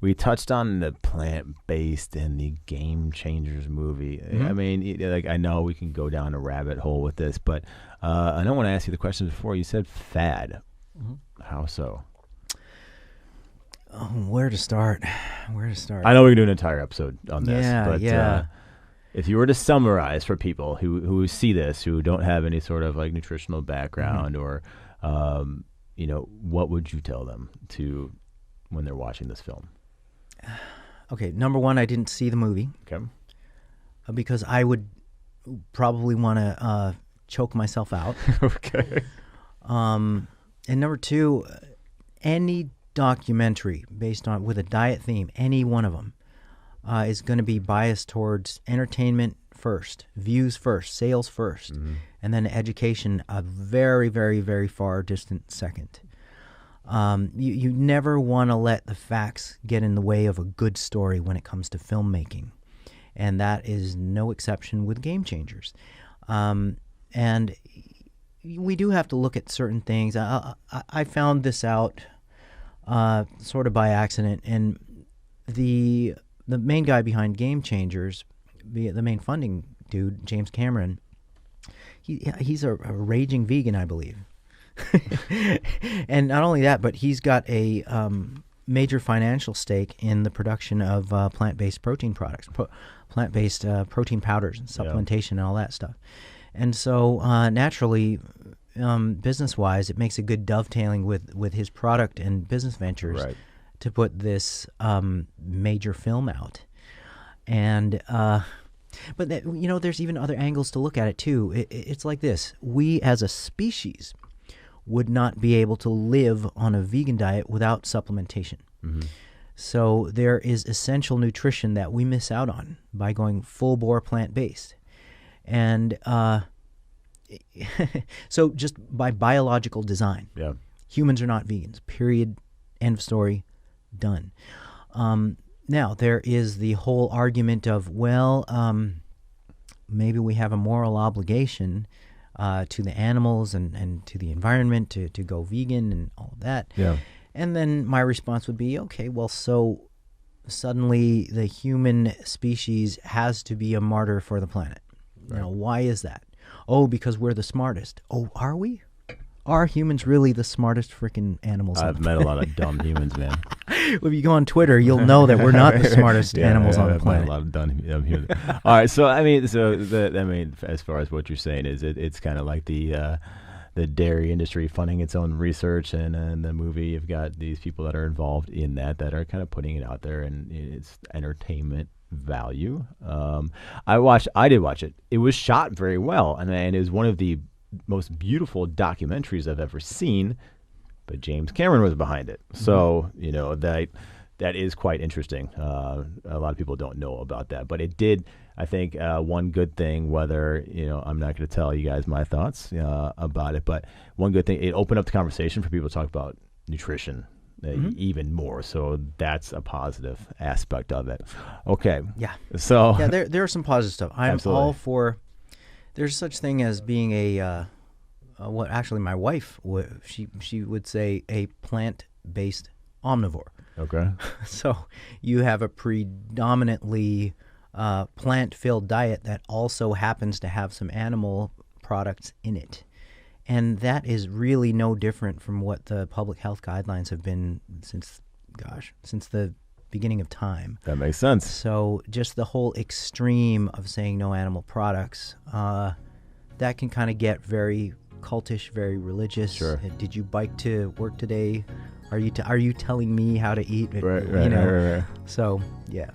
we touched on the plant-based and the Game Changers movie. Mm-hmm. I mean, like, I know we can go down a rabbit hole with this, but I don't want to ask you the question before. You said fad. Mm-hmm. How so? Oh, where to start? I know we can do an entire episode on this, but if you were to summarize for people who see this, who don't have any sort of like nutritional background, or what would you tell them to when they're watching this film? Okay, number one, I didn't see the movie. Okay. Because I would probably want to choke myself out. Okay. And number two, any documentary based on with a diet theme, any one of them, is going to be biased towards entertainment first, views first, sales first, and then education a very, very, very far distant second. You never want to let the facts get in the way of a good story when it comes to filmmaking, and that is no exception with Game Changers. And we do have to look at certain things. I found this out sort of by accident, and the main guy behind Game Changers, the main funding dude, James Cameron, he's a raging vegan, I believe. And not only that, but he's got a major financial stake in the production of plant-based protein products, plant-based protein powders and supplementation and all that stuff. And so naturally, business-wise, it makes a good dovetailing with his product and business ventures to put this major film out. And but there's even other angles to look at it too. It's like this: we as a species would not be able to live on a vegan diet without supplementation. Mm-hmm. So there is essential nutrition that we miss out on by going full-bore plant-based. And so just by biological design, humans are not vegans, period, end of story, done. Now, there is the whole argument of, maybe we have a moral obligation to the animals and to the environment to go vegan and all of that. Yeah. And then my response would be, okay, well, so suddenly the human species has to be a martyr for the planet. Right. Now, why is that? Oh, because we're the smartest. Oh, are we? Are humans really the smartest freaking animals? I've met a lot of dumb humans, man. Well, if you go on Twitter, you'll know that we're not the smartest animals on the planet. I've met a lot of dumb humans. All right, so as far as what you're saying is, it's kind of like the dairy industry funding its own research, and in the movie you've got these people that are involved in that are kind of putting it out there, and it's entertainment value. I did watch it. It was shot very well, and it was one of the most beautiful documentaries I've ever seen, but James Cameron was behind it. So, that is quite interesting. A lot of people don't know about that, but it did, I think, one good thing, whether, I'm not going to tell you guys my thoughts about it, but one good thing, it opened up the conversation for people to talk about nutrition even more. So that's a positive aspect of it. Okay. Yeah. So there are some positive stuff. I'm absolutely all for. There's such thing as being what actually my wife she would say a plant-based omnivore. Okay. So you have a predominantly plant-filled diet that also happens to have some animal products in it. And that is really no different from what the public health guidelines have been since the beginning of time. That makes sense. So just the whole extreme of saying no animal products, that can kind of get very cultish, very religious. Sure. Did you bike to work today? Are you telling me how to eat? Right. So, yeah.